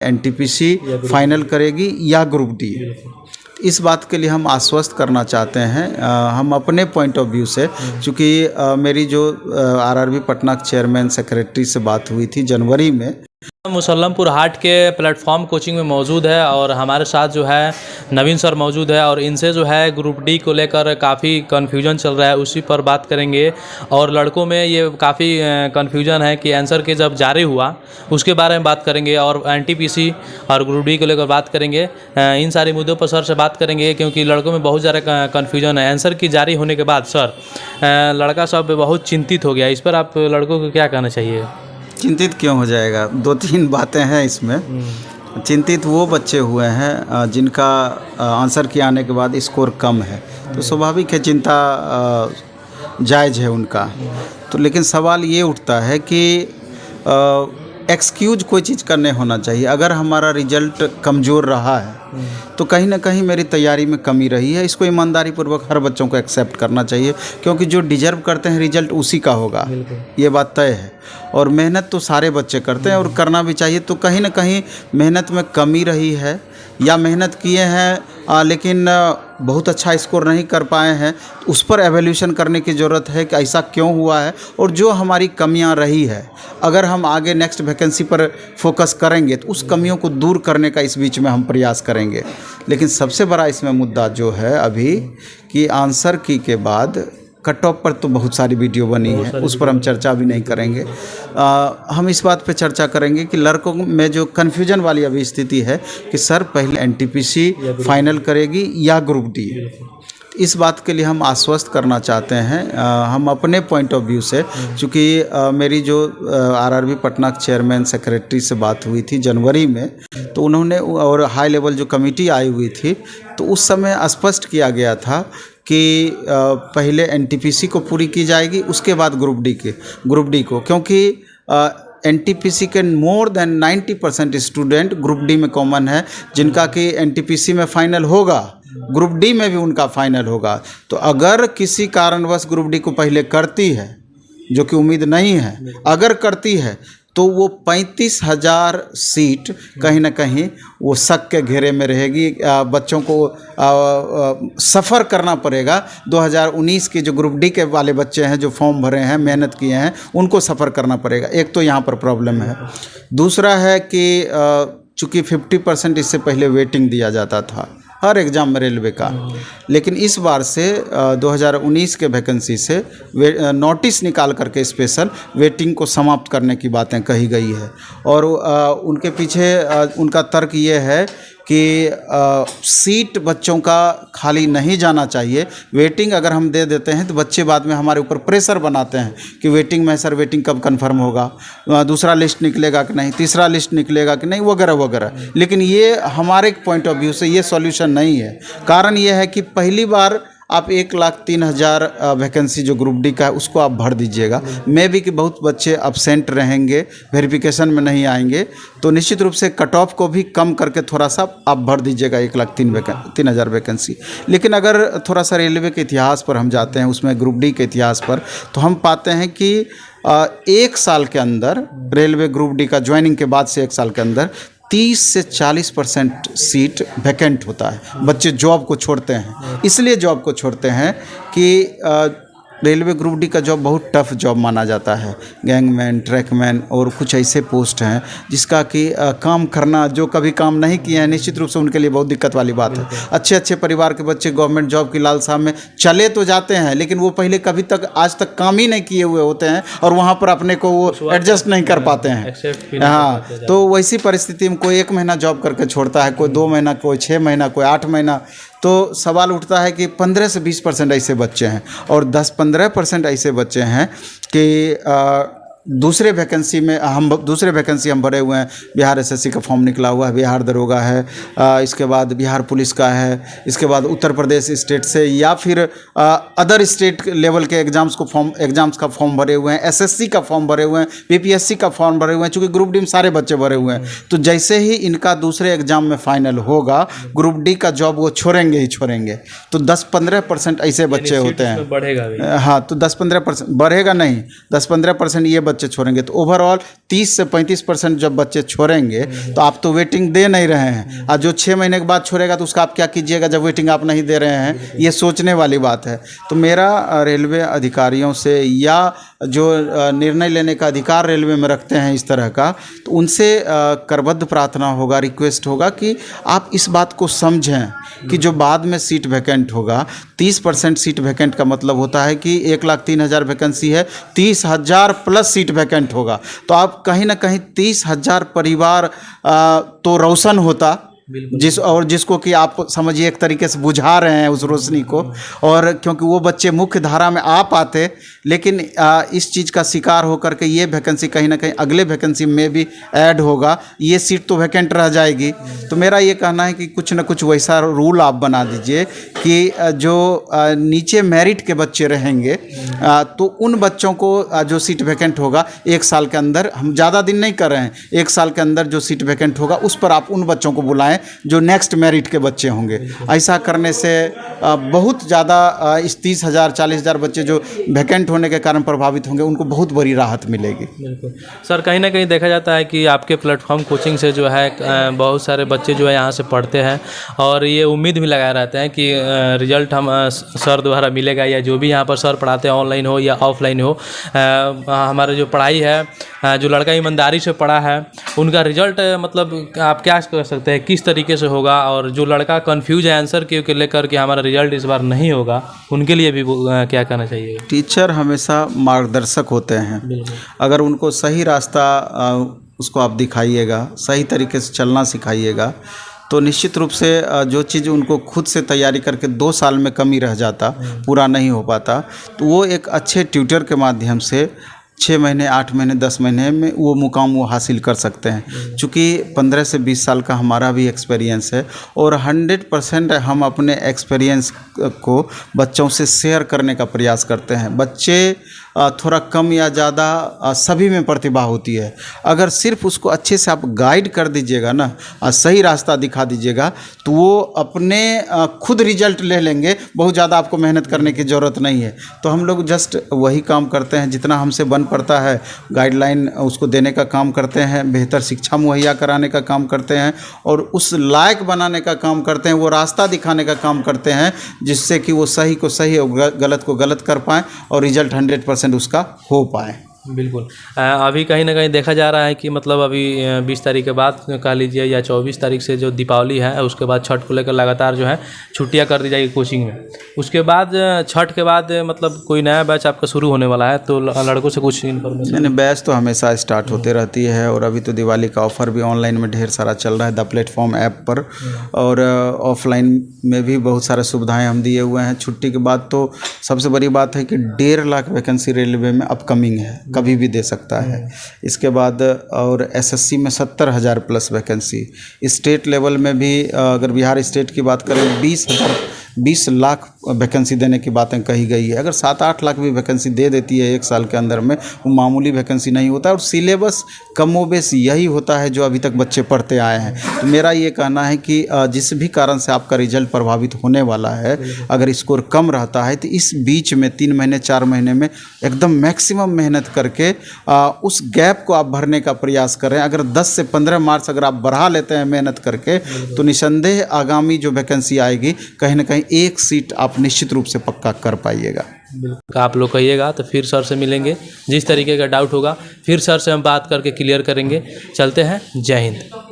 NTPC final करेगी या group D. इस बात के लिए हम आश्वस्त करना चाहते हैं। हम अपने पॉइंट ऑफ व्यू से, चूँकि मेरी जो आरआरबी पटना चेयरमैन सेक्रेटरी से बात हुई थी जनवरी में, मुसल्लमपुर हाट के प्लेटफॉर्म कोचिंग में मौजूद है और हमारे साथ जो है नवीन सर मौजूद है और इनसे जो है ग्रुप डी को लेकर काफ़ी कन्फ्यूजन चल रहा है, उसी पर बात करेंगे। और लड़कों में ये काफ़ी कन्फ्यूजन है कि आंसर के जब जारी हुआ उसके बारे में बात करेंगे और एनटीपीसी और ग्रुप डी को लेकर बात करेंगे। इन सारे मुद्दों पर सर से बात करेंगे क्योंकि लड़कों में बहुत ज़्यादा कन्फ्यूजन है। आंसर की जारी होने के बाद सर लड़का सब बहुत चिंतित हो गया, इस पर आप लड़कों को क्या कहना चाहिए? चिंतित क्यों हो जाएगा? दो तीन बातें हैं इसमें। चिंतित वो बच्चे हुए हैं जिनका आंसर के आने के बाद स्कोर कम है, तो स्वाभाविक है चिंता जायज़ है उनका। तो लेकिन सवाल ये उठता है कि एक्सक्यूज कोई चीज़ का नहीं होना चाहिए। अगर हमारा रिजल्ट कमज़ोर रहा है तो कहीं ना कहीं मेरी तैयारी में कमी रही है, इसको ईमानदारी पूर्वक हर बच्चों को एक्सेप्ट करना चाहिए, क्योंकि जो डिजर्व करते हैं रिजल्ट उसी का होगा, ये बात तय है। और मेहनत तो सारे बच्चे करते हैं और करना भी चाहिए। तो कहीं ना कहीं मेहनत में कमी रही है या मेहनत किए हैं लेकिन बहुत अच्छा स्कोर नहीं कर पाए हैं, उस पर एवोल्यूशन करने की ज़रूरत है कि ऐसा क्यों हुआ है और जो हमारी कमियां रही है अगर हम आगे नेक्स्ट वैकेंसी पर फोकस करेंगे तो उस कमियों को दूर करने का इस बीच में हम प्रयास करेंगे। लेकिन सबसे बड़ा इसमें मुद्दा जो है अभी कि आंसर की के बाद कट ऑफ पर तो बहुत सारी वीडियो बनी है, उस पर हम चर्चा भी नहीं करेंगे। हम इस बात पे चर्चा करेंगे कि लड़कों में जो कन्फ्यूजन वाली अभी स्थिति है कि सर पहले एनटीपीसी फाइनल करेगी या ग्रुप डी। इस बात के लिए हम आश्वस्त करना चाहते हैं। हम अपने पॉइंट ऑफ व्यू से, चूँकि मेरी जो आरआरबी पटना चेयरमैन सेक्रेटरी से बात हुई थी जनवरी में, तो उन्होंने और हाई लेवल जो कमेटी आई हुई थी तो उस समय स्पष्ट किया गया था कि पहले एनटीपीसी को पूरी की जाएगी, उसके बाद ग्रुप डी को, क्योंकि एनटीपीसी के more than 90% student group D में कॉमन है, जिनका कि एनटीपीसी में फाइनल होगा, ग्रुप डी में भी उनका फाइनल होगा। तो अगर किसी कारणवश ग्रुप डी को पहले करती है, जो कि उम्मीद नहीं है, अगर करती है तो वो 35,000 सीट कहीं ना कहीं वो शक के घेरे में रहेगी। बच्चों को सफ़र करना पड़ेगा। 2019 के जो ग्रुप डी के वाले बच्चे हैं जो फॉर्म भरे हैं, मेहनत किए हैं, उनको सफ़र करना पड़ेगा। एक तो यहाँ पर प्रॉब्लम है। दूसरा है कि चूँकि 50% इससे पहले वेटिंग दिया जाता था हर एग्ज़ाम में रेलवे का, लेकिन इस बार से 2019 के वैकेंसी से नोटिस निकाल करके स्पेशल वेटिंग को समाप्त करने की बातें कही गई है। और उनके पीछे उनका तर्क ये है कि सीट बच्चों का खाली नहीं जाना चाहिए। वेटिंग अगर हम दे देते हैं तो बच्चे बाद में हमारे ऊपर प्रेशर बनाते हैं कि वेटिंग में सर वेटिंग कब कंफर्म होगा, दूसरा लिस्ट निकलेगा कि नहीं, तीसरा लिस्ट निकलेगा कि नहीं, वगैरह वगैरह। लेकिन ये हमारे पॉइंट ऑफ व्यू से ये सॉल्यूशन नहीं है। कारण ये है कि पहली बार आप 1,03,000 वैकेंसी जो ग्रुप डी का है उसको आप भर दीजिएगा। मे भी कि बहुत बच्चे अब्सेंट रहेंगे, वेरिफिकेशन में नहीं आएंगे, तो निश्चित रूप से कट ऑफ को भी कम करके थोड़ा सा आप भर दीजिएगा 1,03,000 वैकेंसी। लेकिन अगर थोड़ा सा रेलवे के इतिहास पर हम जाते हैं, उसमें ग्रुप डी के इतिहास पर, तो हम पाते हैं कि 1 साल के अंदर रेलवे ग्रुप डी का ज्वाइनिंग के बाद से 1 साल के अंदर 30 से 40% सीट वैकेंट होता है। बच्चे जॉब को छोड़ते हैं, इसलिए जॉब को छोड़ते हैं कि रेलवे ग्रुप डी का जॉब बहुत टफ जॉब माना जाता है। गैंगमैन, ट्रैकमैन और कुछ ऐसे पोस्ट हैं जिसका कि काम करना, जो कभी काम नहीं किए हैं, निश्चित रूप से उनके लिए बहुत दिक्कत वाली बात है। अच्छे अच्छे परिवार के बच्चे गवर्नमेंट जॉब की लालसा में चले तो जाते हैं, लेकिन वो पहले कभी तक आज तक काम ही नहीं किए हुए होते हैं और वहाँ पर अपने को वो एडजस्ट नहीं कर पाते हैं। हाँ, तो वैसी परिस्थिति में कोई 1 महीना जॉब करके छोड़ता है, कोई 2 महीना, कोई 6 महीना, कोई 8 महीना। तो सवाल उठता है कि 15 से 20% ऐसे बच्चे हैं और 10-15% ऐसे बच्चे हैं कि दूसरे वैकेंसी हम भरे हुए हैं। बिहार एसएससी का फॉर्म निकला हुआ है, बिहार दरोगा है, इसके बाद बिहार पुलिस का है, इसके बाद उत्तर प्रदेश स्टेट से या फिर अदर स्टेट लेवल के एग्ज़ाम्स का फॉर्म भरे हुए हैं, एसएससी का फॉर्म भरे हुए हैं, बीपीएससी का फॉर्म भरे हुए हैं। चूँकि ग्रुप डी में सारे बच्चे भरे हुए हैं, तो जैसे ही इनका दूसरे एग्ज़ाम में फाइनल होगा, ग्रुप डी का जॉब वो छोड़ेंगे ही छोड़ेंगे। तो 10-15% ऐसे बच्चे होते हैं। बढ़ेगा भी। हाँ, तो 10-15% बढ़ेगा नहीं, 10-15% ये बच्चे छोड़ेंगे, तो ओवरऑल 30 से 35% जब बच्चे छोड़ेंगे तो आप तो वेटिंग दे नहीं रहे हैं, और जो 6 महीने के बाद छोड़ेगा तो उसका आप क्या कीजिएगा जब वेटिंग आप नहीं दे रहे हैं। ये सोचने वाली बात है। तो मेरा रेलवे अधिकारियों से या जो निर्णय लेने का अधिकार रेलवे में रखते हैं इस तरह का, तो उनसे करबद्ध प्रार्थना होगा, रिक्वेस्ट होगा कि आप इस बात को समझें कि जो बाद में सीट वैकेंट होगा, 30% सीट वैकेंट का मतलब होता है कि 1,03,000 वैकेंसी है, 30,000 प्लस सीट वैकेंट होगा। तो आप कहीं ना कहीं 30,000 परिवार तो रोशन होता, जिसको कि आप समझिए एक तरीके से बुझा रहे हैं उस रोशनी को, और क्योंकि वो बच्चे मुख्य धारा में आ पाते, लेकिन इस चीज़ का शिकार होकर के ये वैकेंसी कहीं ना कहीं अगले वैकेंसी में भी ऐड होगा, ये सीट तो वैकेंट रह जाएगी। तो मेरा ये कहना है कि कुछ ना कुछ वैसा रूल आप बना दीजिए कि जो नीचे मेरिट के बच्चे रहेंगे तो उन बच्चों को जो सीट वैकेंट होगा 1 साल के अंदर, हम ज़्यादा दिन नहीं कर रहे हैं, 1 साल के अंदर जो सीट वैकेंट होगा उस पर आप उन बच्चों को बुलाएं जो नेक्स्ट मेरिट के बच्चे होंगे। ऐसा करने से बहुत ज़्यादा इस 30,000 40,000 बच्चे जो वैकेंट होने के कारण प्रभावित होंगे उनको बहुत बड़ी राहत मिलेगी। बिल्कुल सर, कहीं ना कहीं देखा जाता है कि आपके प्लेटफॉर्म कोचिंग से जो है बहुत सारे बच्चे जो है यहाँ से पढ़ते हैं और ये उम्मीद भी लगाए रहते हैं कि रिजल्ट हम सर द्वारा मिलेगा, या जो भी यहाँ पर सर पढ़ाते हैं ऑनलाइन हो या ऑफलाइन हो, हमारे जो पढ़ाई है, जो लड़का ईमानदारी से पढ़ा है उनका रिजल्ट मतलब आप क्या कर सकते हैं किस तरीके से होगा, और जो लड़का कंफ्यूज है आंसर के लेकर के हमारा रिजल्ट इस बार नहीं होगा उनके लिए भी क्या करना चाहिए? टीचर हमेशा मार्गदर्शक होते हैं, अगर उनको सही रास्ता उसको आप दिखाइएगा, सही तरीके से चलना सिखाइएगा, तो निश्चित रूप से जो चीज़ उनको खुद से तैयारी करके 2 साल में कमी रह जाता, पूरा नहीं हो पाता, तो वो एक अच्छे ट्यूटर के माध्यम से 6 महीने 8 महीने 10 महीने में वो मुकाम वो हासिल कर सकते हैं। चूँकि 15 से 20 साल का हमारा भी एक्सपीरियंस है और 100% हम अपने एक्सपीरियंस को बच्चों से शेयर करने का प्रयास करते हैं। बच्चे थोड़ा कम या ज़्यादा सभी में प्रतिभा होती है, अगर सिर्फ उसको अच्छे से आप गाइड कर दीजिएगा ना, सही रास्ता दिखा दीजिएगा, तो वो अपने खुद रिजल्ट ले लेंगे, बहुत ज़्यादा आपको मेहनत करने की ज़रूरत नहीं है। तो हम लोग जस्ट वही काम करते हैं, जितना हमसे बन पड़ता है गाइडलाइन उसको देने का काम करते हैं, बेहतर शिक्षा मुहैया कराने का काम करते हैं और उस लायक बनाने का काम करते हैं, वो रास्ता दिखाने का काम करते हैं जिससे कि वो सही को सही और गलत को गलत कर पाएँ और रिजल्ट 100% उसका हो पाए। बिल्कुल। अभी कहीं ना कहीं देखा जा रहा है कि मतलब अभी 20 तारीख के बाद कह लीजिए या 24 तारीख से जो दीपावली है उसके बाद छठ को लेकर लगातार जो है छुट्टियां कर दी जाएगी कोचिंग में। उसके बाद छठ के बाद मतलब कोई नया बैच आपका शुरू होने वाला है, तो लड़कों से कुछ इन्फॉर्मेशन? नहीं, बैच तो हमेशा स्टार्ट होते रहती है और अभी तो दिवाली का ऑफ़र भी ऑनलाइन में ढेर सारा चल रहा है द प्लेटफॉर्म ऐप पर, और ऑफलाइन में भी बहुत सारे सुविधाएँ हम दिए हुए हैं। छुट्टी के बाद तो सबसे बड़ी बात है कि 1.5 लाख वैकेंसी रेलवे में अपकमिंग है, कभी भी दे सकता है। इसके बाद और एसएससी में 70,000 प्लस वैकेंसी, स्टेट लेवल में भी अगर बिहार स्टेट की बात करें 20 लाख वैकेंसी देने की बातें कही गई है। अगर 7-8 लाख भी वैकेंसी दे देती है 1 साल के अंदर में, वो मामूली वैकेंसी नहीं होता और सिलेबस कमोबेश यही होता है जो अभी तक बच्चे पढ़ते आए हैं। तो मेरा ये कहना है कि जिस भी कारण से आपका रिजल्ट प्रभावित होने वाला है, अगर स्कोर कम रहता है तो इस बीच में 3 महीने 4 महीने में एकदम मैक्सिमम मेहनत करके उस गैप को आप भरने का प्रयास करें। अगर 10 से 15 मार्क्स अगर आप बढ़ा लेते हैं मेहनत करके, तो निसंदेह आगामी जो वैकेंसी आएगी कहीं ना कहीं 1 सीट आप निश्चित रूप से पक्का कर पाइएगा। बिल्कुल, आप लोग कहिएगा तो फिर सर से मिलेंगे, जिस तरीके का डाउट होगा फिर सर से हम बात करके क्लियर करेंगे। चलते हैं, जय हिंद।